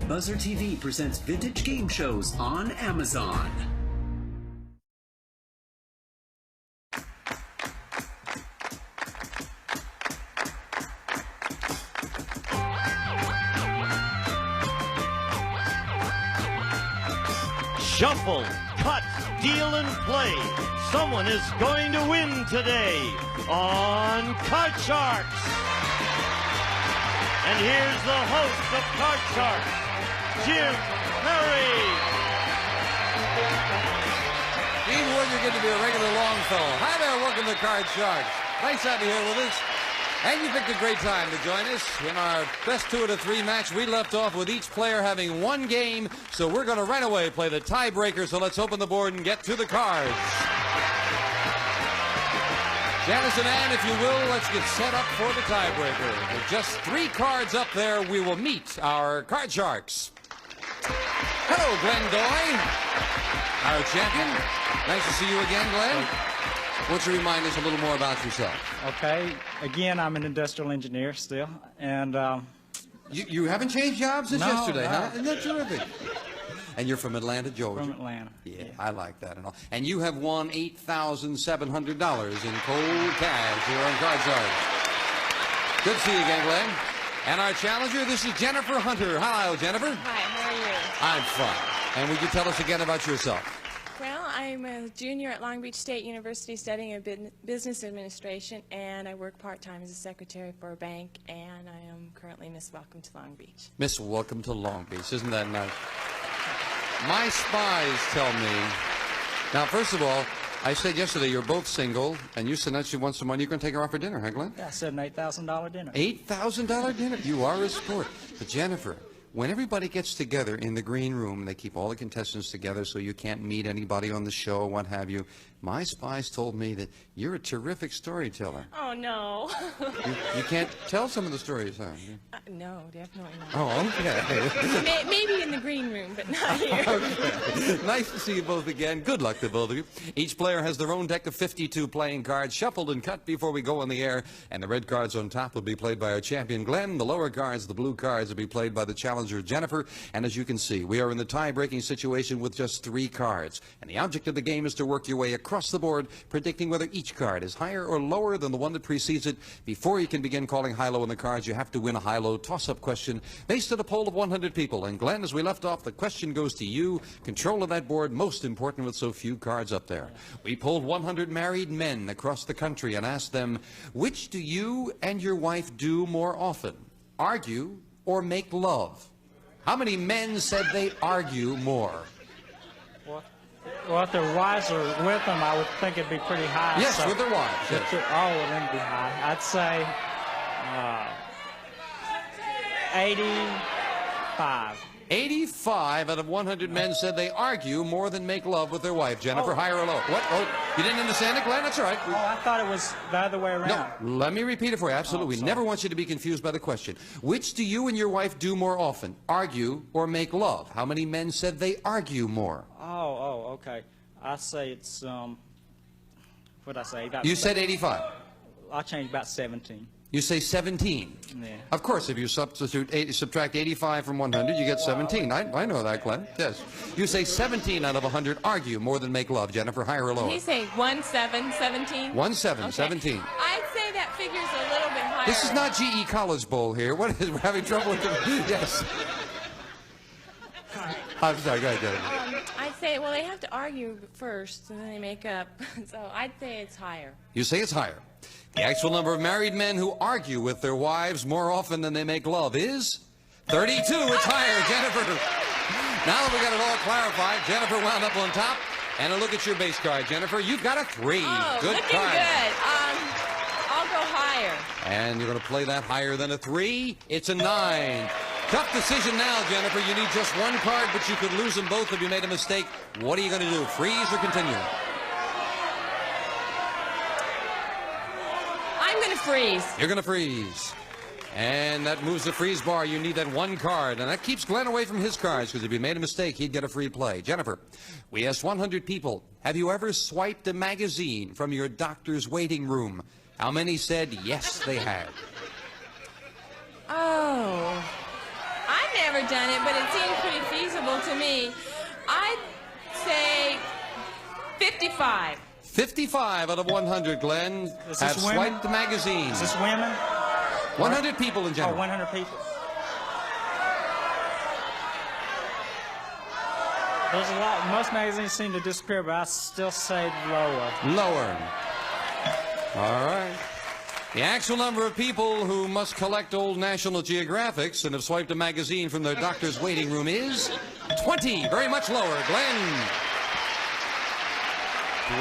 Buzzer TV presents vintage game shows on Amazon. Shuffle, cut, deal, and play. Someone is going to win today on Card Sharks. And here's the host of Card Sharks, Jim Murray. Dean Wood, you're going to be a regular Longfellow. Hi there, welcome to Card Sharks. Nice to have you here with us. And you picked a great time to join us. In our best 2 out of 3 match, we left off with each player having 1 game, so we're going to right away play the tiebreaker, so let's open the board and get to the cards. Janice and Ann, if you will, let's get set up for the tiebreaker. With just 3 cards up there, we will meet our Card Sharks. Hello, Glenn Doy, our champion. Nice to see you again, Glenn. Why don't you remind us a little more about yourself? Okay. Again, I'm an industrial engineer still, and You haven't changed jobs since yesterday, no. huh? Isn't that terrific? And you're from Atlanta, Georgia. From Atlanta. Yeah, I like that and all. And you have won $8,700 in cold cash here on Card Sharks. Good to see you again, Glenn. And our challenger, this is Jennifer Hunter. Hello, Jennifer. Hi, how are you? I'm fine. And would you tell us again about yourself? Well, I'm a junior at Long Beach State University studying business administration, and I work part-time as a secretary for a bank, and I am currently Miss Welcome to Long Beach. Miss Welcome to Long Beach. Isn't that nice? My spies tell me. Now, first of all, I said yesterday you're both single, and you said that you want some money. You're going to take her out for dinner, huh, Glenn? yeah, I said an $8,000 dinner. $8,000 dinner? You are a sport. But Jennifer, when everybody gets together in the green room, they keep all the contestants together so you can't meet anybody on the show, what have you. My spies told me that you're a terrific storyteller. Oh, no. You can't tell some of the stories, huh? No, definitely not. Oh, okay. Maybe in the green room, but not here. Okay. Nice to see you both again. Good luck to both of you. Each player has their own deck of 52 playing cards, shuffled and cut before we go on the air. And the red cards on top will be played by our champion, Glenn. The lower cards, the blue cards, will be played by the challenger, Jennifer. And as you can see, we are in the tie-breaking situation with just 3 cards. And the object of the game is to work your way across the board, predicting whether each card is higher or lower than the one that precedes it. Before you can begin calling high-low on the cards, you have to win a high-low toss-up question based on a poll of 100 people. And Glenn, as we left off, the question goes to you. Control of that board, most important with so few cards up there. We polled 100 married men across the country and asked them, which do you and your wife do more often? Argue or make love? How many men said they argue more? Well, if their wives are with them, I would think it'd be pretty high. Yes, so with their wives. Yes. All of them would be high. I'd say 85. 85 out of 100 men said they argue more than make love with their wife. Jennifer, high or low? What? Oh, you didn't understand it, Glenn? That's all right. Oh, I thought it was the other way around. No, let me repeat it for you. Absolutely. We never want you to be confused by the question. Which do you and your wife do more often? Argue or make love? How many men said they argue more? Oh, okay. I say it's, what'd I say? You said 85. I'll change about 17. You say 17. Yeah. Of course, if you subtract 85 from 100, you get 17. I know that, Glenn. Yes. You say 17 out of 100 argue more than make love. Jennifer, higher or lower? Did you say 17, 17? 17, Okay. 17. I'd say that figure's a little bit higher. This is not GE College Bowl here. What is, we're having trouble with the, yes. I'm sorry, go ahead, Jennifer. I'd say, well, they have to argue first, and then they make up. So I'd say it's higher. You say it's higher. The actual number of married men who argue with their wives more often than they make love is 32. It's higher, Jennifer. Now that we got it all clarified, Jennifer wound up on top. And a look at your base card, Jennifer. You've got a 3. Oh, good looking card. good. I'll go higher. And you're going to play that higher than a 3. It's a 9. Tough decision now, Jennifer. You need just 1 card, but you could lose them both if you made a mistake. What are you going to do? Freeze or continue? I'm going to freeze. You're going to freeze. And that moves the freeze bar. You need that 1 card. And that keeps Glenn away from his cards, because if he made a mistake, he'd get a free play. Jennifer, we asked 100 people, have you ever swiped a magazine from your doctor's waiting room? How many said yes, they had? Oh, I never done it, but it seems pretty feasible to me. I'd say 55. 55 out of 100, Glenn, Is have this women? swiped the magazine. Is this women? 100 people in Oh, general. 100 people. There's a lot. Most magazines seem to disappear, but I still say lower. Lower. All right. The actual number of people who must collect old National Geographics and have swiped a magazine from their doctor's waiting room is 20. Very much lower. Glenn.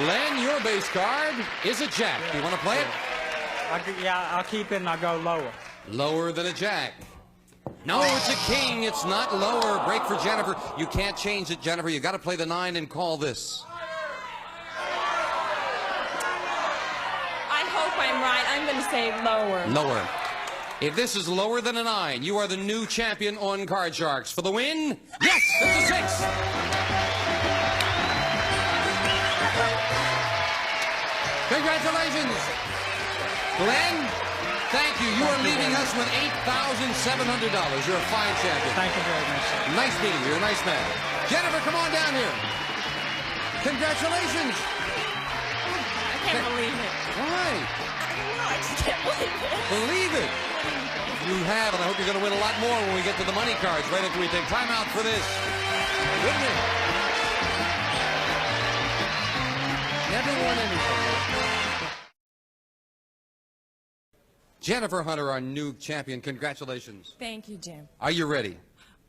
Glenn, your base card is a jack. Do you want to play it? I'll keep it and I'll go lower. Lower than a jack. No, it's a king. It's not lower. Break for Jennifer. You can't change it, Jennifer. You got to play the 9 and call this. I hope I'm right. I'm going to say lower. Lower. If this is lower than a 9, you are the new champion on Card Sharks. For the win, yes, it's a 6. Congratulations. Glenn, thank you. You are leaving us with $8,700. You're a fine champion. Thank you very much. Nice meeting you. You're a nice man. Jennifer, come on down here. Congratulations. I can't believe it. Why? I don't know. I just can't believe it. Believe it. You have, and I hope you're going to win a lot more when we get to the money cards right after we take time out for this. Good night. Never won anything. Jennifer Hunter, our new champion. Congratulations. Thank you, Jim. Are you ready?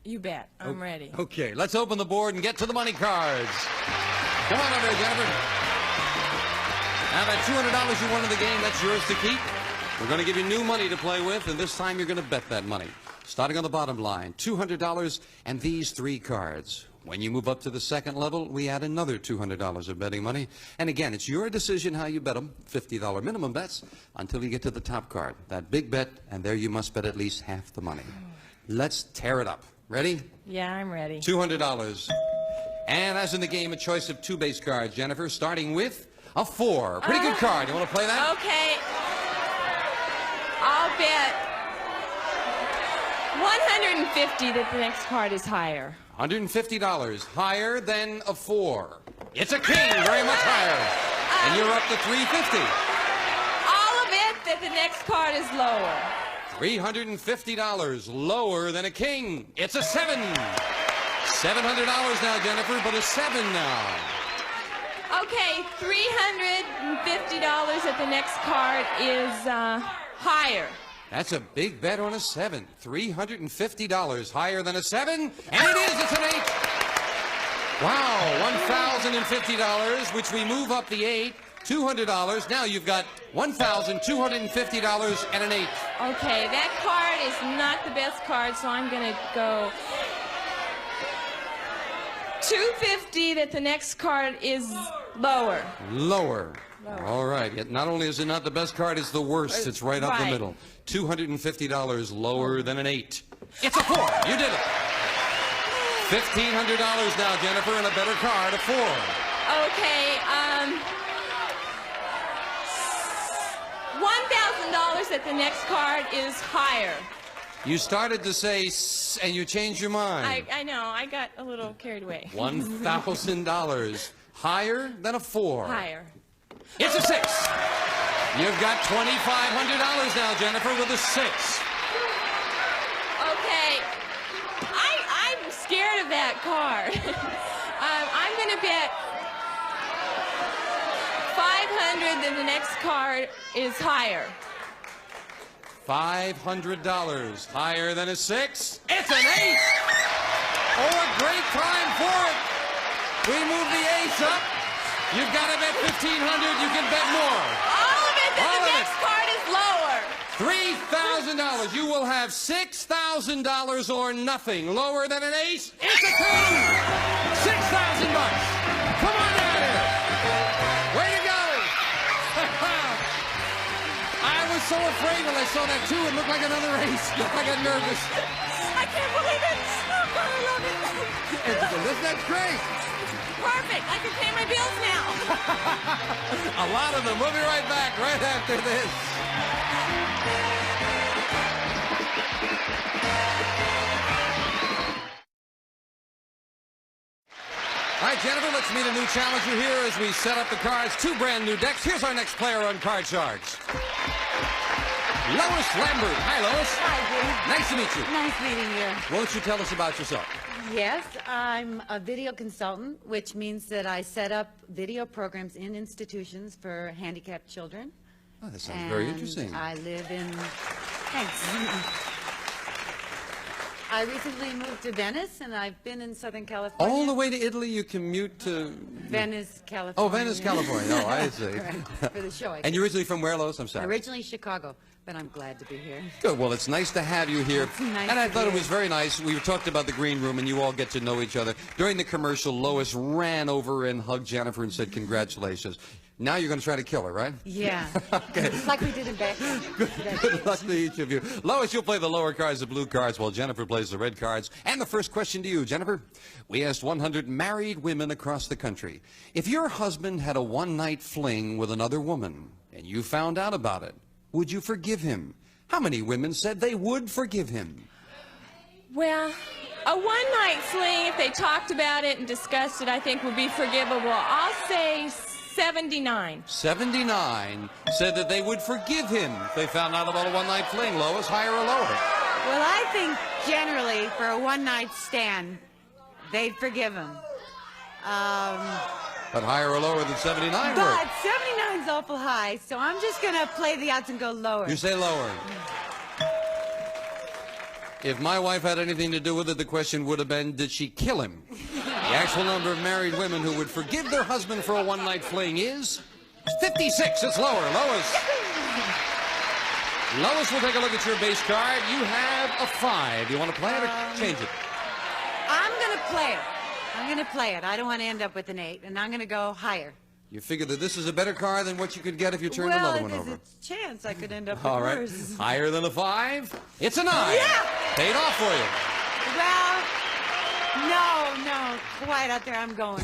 You bet. I'm ready. Okay, let's open the board and get to the money cards. Come on over here, Jennifer. Now that $200 you won in the game, that's yours to keep. We're going to give you new money to play with, and this time you're going to bet that money. Starting on the bottom line, $200 and these 3 cards. When you move up to the second level, we add another $200 of betting money. And again, it's your decision how you bet them. $50 minimum bets until you get to the top card. That big bet, and there you must bet at least half the money. Let's tear it up. Ready? Yeah, I'm ready. $200. And as in the game, a choice of 2 base cards, Jennifer, starting with a 4. Pretty good card. You want to play that? Okay. I'll bet 150 that the next card is higher. $150. Higher than a 4. It's a king. Very much higher. And you're up to $350. I'll bet that the next card is lower. $350. Lower than a king. It's a 7. $700 now, Jennifer, but a 7 now. Okay, $350 at the next card is higher. That's a big bet on a 7. $350 higher than a 7. And it is. It's an 8. Wow, $1,050, which we move up the 8. $200. Now you've got $1,250 and an 8. Okay, that card is not the best card, so I'm going to go $250 that the next card is lower. Lower. All right. Yet not only is it not the best card, it's the worst. It's right up the middle. $250 lower than an 8. It's a 4. You did it. $1,500 now, Jennifer, and a better card, a 4. Okay, $1,000 at the next card is higher. You started to say and you changed your mind. I know, I got a little carried away. $1,000 higher than a 4. Higher. It's a 6. You've got $2,500 now, Jennifer, with a 6. Okay, I'm scared of that card. I'm going to bet $500 that the next card is higher. $500 higher than a 6. It's an 8. Oh, a great time for it. We move the ace up. You've got to bet $1,500. You can bet more. All of it, then the next card is lower. $3,000. You will have $6,000 or nothing. Lower than an ace. It's a 2. $6,000. Come on down here. Way to go. I was so afraid when I saw that 2. It looked like another ace. I got nervous. I can't believe it. Oh, God, I love it. That's great. Perfect. I can pay my bills now. A lot of them. We'll be right back right after this. All right, Jennifer, let's meet a new challenger here as we set up the cards. 2 brand new decks. Here's our next player on Card Sharks. Lois Lambert. Hi, Lois. Hi, Jim. Nice to meet you. Nice meeting you. Won't you tell us about yourself? Yes, I'm a video consultant, which means that I set up video programs in institutions for handicapped children. Oh, that sounds very interesting. I live in... Thanks. I recently moved to Venice, and I've been in Southern California. All the way to Italy, you commute to... Venice, California. Oh, Venice, California. Oh, I see. Right, for the show. And you're originally from where, Lois? I'm sorry. Originally Chicago, but I'm glad to be here. Good. Well, it's nice to have you here. Nice and I to thought be it was very nice. We talked about the green room, and you all get to know each other. During the commercial, Lois ran over and hugged Jennifer and said, congratulations. Now you're going to try to kill her, right? Yeah. Okay. Like we did in back. Good luck to each of you. Lois, you'll play the lower cards, the blue cards, while Jennifer plays the red cards. And the first question to you, Jennifer. We asked 100 married women across the country, if your husband had a one-night fling with another woman, and you found out about it, would you forgive him? How many women said they would forgive him? Well, a one-night fling, if they talked about it and discussed it, I think would be forgivable. I'll say 79. 79 said that they would forgive him if they found out about a one-night fling. Lois, higher or lower? Well, I think generally for a one-night stand, they'd forgive him. But higher or lower than 79 But were? 79's awful high, so I'm just going to play the odds and go lower. You say lower. If my wife had anything to do with it, the question would have been, did she kill him? The actual number of married women who would forgive their husband for a one-night fling is 56. It's lower. Lois. Lois, we'll take a look at your base card. You have a 5. Do you want to play it or change it? I'm going to play it. I'm going to play it. I don't want to end up with an 8, and I'm going to go higher. You figure that this is a better card than what you could get if you turned another one over. Well, there's a chance I could end up with All right. worse. Higher than a 5? It's a 9. Yeah! Paid off for you. Well, no. Quiet out there. I'm going.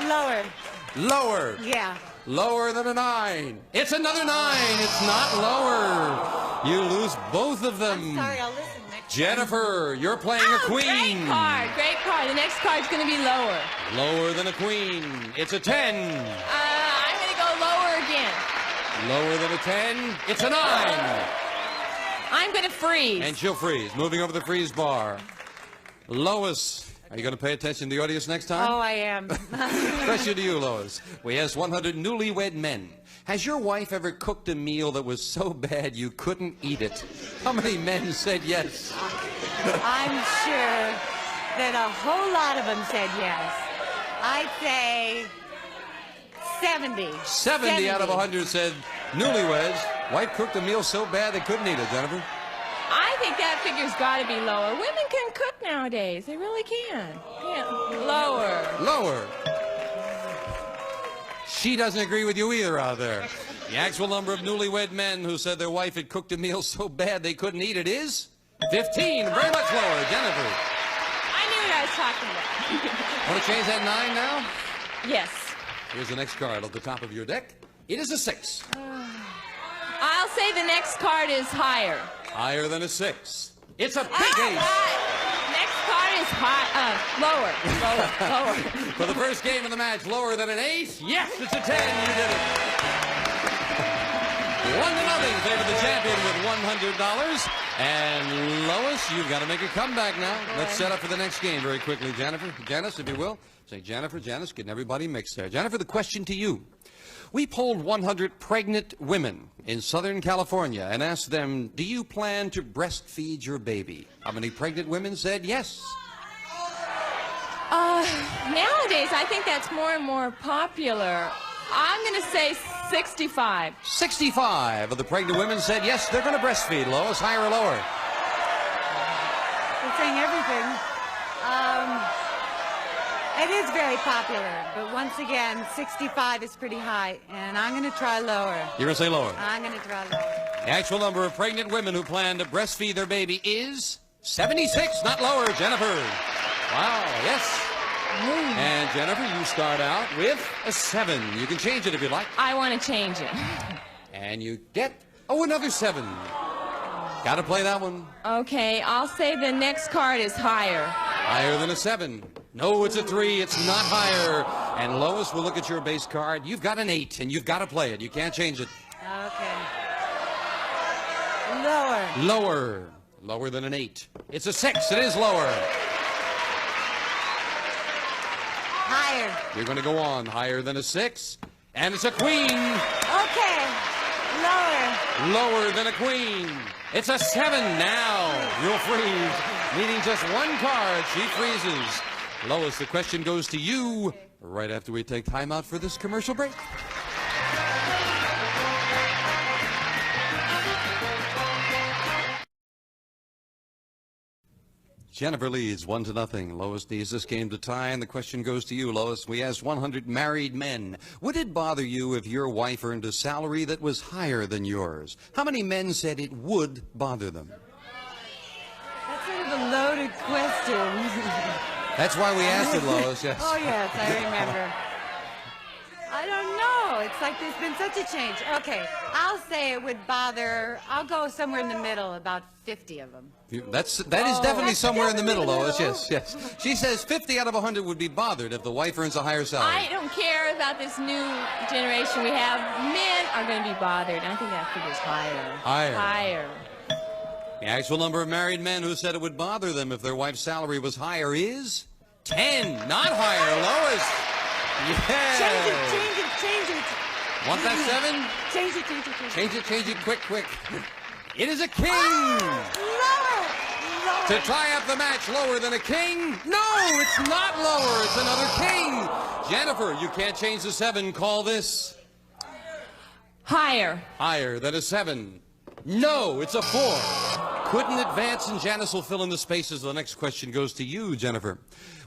Lower. Lower. Yeah. Lower than a 9. It's another 9. It's not lower. You lose both of them. I'm sorry. I'll listen next Jennifer, you're playing a queen. Great card. Great card. The next card's going to be lower. Lower than a queen. It's a 10. I'm going to go lower again. Lower than a 10. It's a 9. I'm going to freeze. And she'll freeze. Moving over the freeze bar. Lois, are you going to pay attention to the audience next time? Oh, I am. Question to you, Lois. We asked 100 newlywed men. Has your wife ever cooked a meal that was so bad you couldn't eat it? How many men said yes? I'm sure that a whole lot of them said yes. I'd say 70. 70 out of 100 said newlyweds. Wife cooked a meal so bad they couldn't eat it, Jennifer. I think that figure's got to be lower. Women can cook nowadays. They really can. Yeah. Lower. Lower. She doesn't agree with you either out there. The actual number of newlywed men who said their wife had cooked a meal so bad they couldn't eat it is 15. Very much lower. Jennifer. I knew what I was talking about. Want to change that 9 now? Yes. Here's the next card at the top of your deck. It is a 6. I'll say the next card is higher. Higher than a 6. It's a big ace. Next card is lower. Lower. For the first game of the match, lower than an ace? Yes, it's a 10. You did it. 1-0 favor the champion with $100. And Lois, you've got to make a comeback now. Let's set up for the next game very quickly, Jennifer. Janice, if you will. Say Jennifer, Janice, getting everybody mixed there. Jennifer, the question to you. We polled 100 pregnant women in Southern California and asked them, do you plan to breastfeed your baby? How many pregnant women said yes? Nowadays, I think that's more and more popular. I'm going to say 65. 65 of the pregnant women said yes, they're going to breastfeed. Lois, higher or lower? We're saying everything. It is very popular, but once again, 65 is pretty high, and I'm going to try lower. You're going to say lower? I'm going to try lower. The actual number of pregnant women who plan to breastfeed their baby is 76, not lower. Jennifer. Wow, yes. And Jennifer, you start out with a 7. You can change it if you like. I want to change it. And you get, another 7. Got to play that one. Okay, I'll say the next card is higher. Higher than a 7. No, it's a 3. It's not higher. And Lois, we'll look at your base card. You've got an 8, and you've got to play it. You can't change it. Okay. Lower. Lower. Lower than an 8. It's a 6. It is lower. Higher. You're going to go on. Higher than a 6. And it's a queen. Okay. Lower. Lower than a queen. It's a 7 now. You'll freeze. Needing just one card, she freezes. Lois, the question goes to you right after we take time out for this commercial break. Jennifer leads 1-0. Lois needs this game to tie, and the question goes to you, Lois. We asked 100 married men, would it bother you if your wife earned a salary that was higher than yours? How many men said it would bother them? That's sort of a loaded question. That's why we asked it, Lois, yes. Oh, yes, I remember. I don't know. It's like there's been such a change. Okay, I'll say it would bother, I'll go somewhere in the middle, about 50 of them. That is definitely somewhere in the middle, Lois, yes, yes. She says 50 out of 100 would be bothered if the wife earns a higher salary. I don't care about this new generation we have. Men are going to be bothered. I think that figure's higher. Higher. Higher. The actual number of married men who said it would bother them if their wife's salary was higher is 10, not higher, Lois. Yeah. Change it. Want that 7? Change it, quick. It is a king. Lower. To tie up the match, lower than a king? No, it's not lower. It's another king. Jennifer, you can't change the 7. Call this. Higher. Higher than a 7. No, it's a 4. Couldn't advance, and Janice will fill in the spaces. The next question goes to you, Jennifer.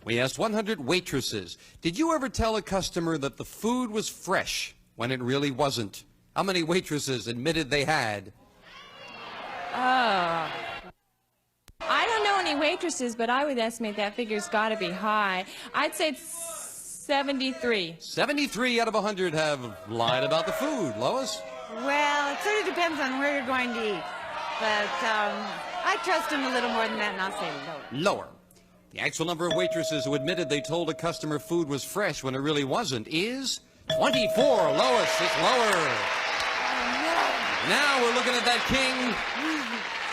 We asked 100 waitresses, did you ever tell a customer that the food was fresh when it really wasn't? How many waitresses admitted they had? Oh. I don't know any waitresses, but I would estimate that figure's got to be high. I'd say it's 73. 73 out of 100 have lied about the food. Lois? Well, it sort of depends on where you're going to eat. But I trust him a little more than that, and I'll say lower. Lower. The actual number of waitresses who admitted they told a customer food was fresh when it really wasn't is 24. Lois, it's lower. Oh, Now we're looking at that king.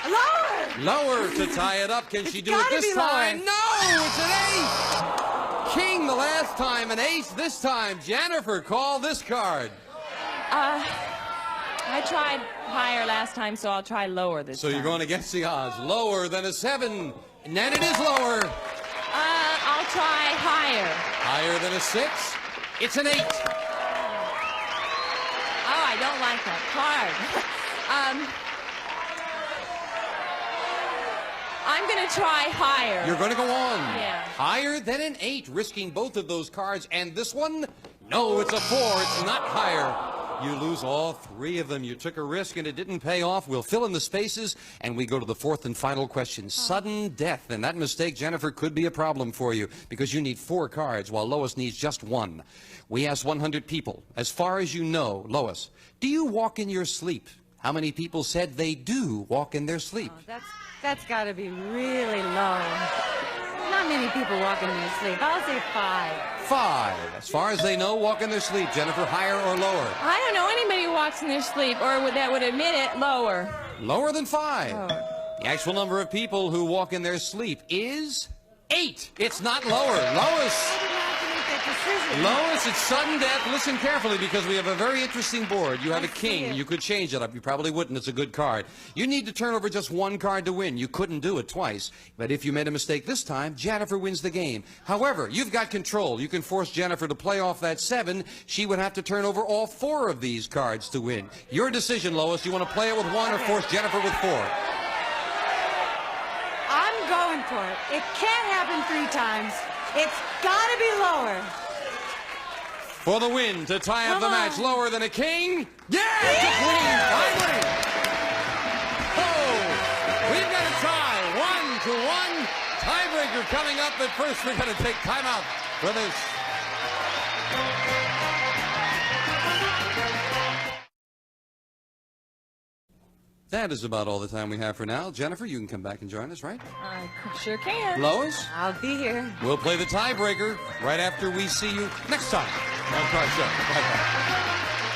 no. Lower. Lower to tie it up. Can she do it gotta this be time? lower. No, it's an ace. King the last time, an ace this time. Jennifer, call this card. I tried higher last time, so I'll try lower this time. So you're going against the odds. Lower than a 7. And then it is lower. I'll try higher. Higher than a 6. It's an 8. Oh, I don't like that card. I'm going to try higher. You're going to go on. Yeah. Higher than an 8, risking both of those cards. And this one? No, it's a 4. It's not higher. You lose all 3 of them. You took a risk and it didn't pay off. We'll fill in the spaces and we go to the 4th and final question. Sudden death. And that mistake, Jennifer, could be a problem for you because you need 4 cards while Lois needs just 1. We asked 100 people. As far as you know, Lois, do you walk in your sleep? How many people said they do walk in their sleep? Oh, that's got to be really low. Not many people walk in their sleep. I'll say 5. 5. As far as they know, walk in their sleep. Jennifer, higher or lower? I don't know anybody who walks in their sleep or that would admit it. Lower. Lower than 5. Lower. The actual number of people who walk in their sleep is 8. It's not lower. Lois. Lois, it's sudden death. Listen carefully because we have a very interesting board. You have a king. You could change it up. You probably wouldn't. It's a good card. You need to turn over just 1 card to win. You couldn't do it twice. But if you made a mistake this time, Jennifer wins the game. However, you've got control. You can force Jennifer to play off that 7. She would have to turn over all 4 of these cards to win. Your decision, Lois. You want to play it with 1 or force Jennifer with 4? I'm going for it. It can't happen 3 times. It's got to be lower. For the win, to tie up the match, lower than a king? Yeah, it's a queen, finally! Oh, we've got a tie, 1-1. Tiebreaker coming up, but first we're going to take time out for this. That is about all the time we have for now. Jennifer, you can come back and join us, right? I sure can. Lois? I'll be here. We'll play the tiebreaker right after we see you next time on Car Show. Bye-bye.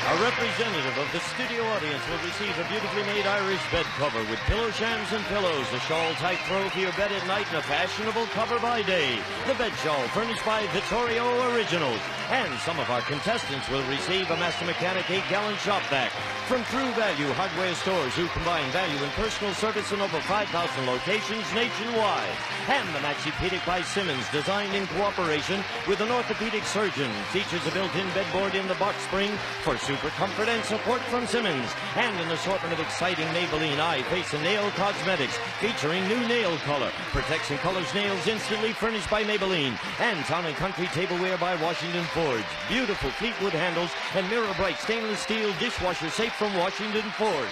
A representative of the studio audience will receive a beautifully made Irish bed cover with pillow shams and pillows, a shawl-type throw for your bed at night, and a fashionable cover by day. The bed shawl furnished by Vittorio Originals. And some of our contestants will receive a Master Mechanic 8-gallon shop vac from True Value Hardware Stores, who combine value and personal service in over 5,000 locations nationwide. And the Maxi-Pedic by Simmons, designed in cooperation with an orthopedic surgeon, features a built-in bedboard in the box spring for super comfort and support from Simmons, and an assortment of exciting Maybelline eye, face, and nail cosmetics featuring new nail color, protects and colors nails instantly, furnished by Maybelline, and Town & Country tableware by Washington Forge, beautiful Fleetwood handles, and mirror bright stainless steel dishwasher safe from Washington Forge.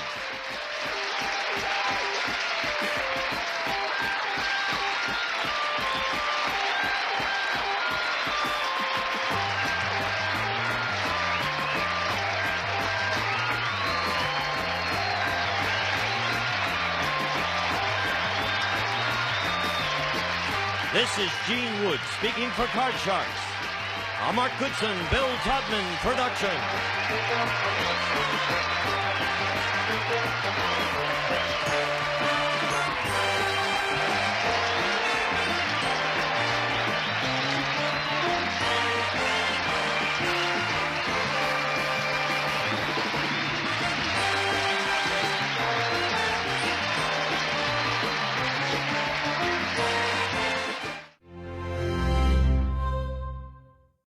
This is Gene Wood speaking for Card Sharks. A Mark Goodson, Bill Todman production.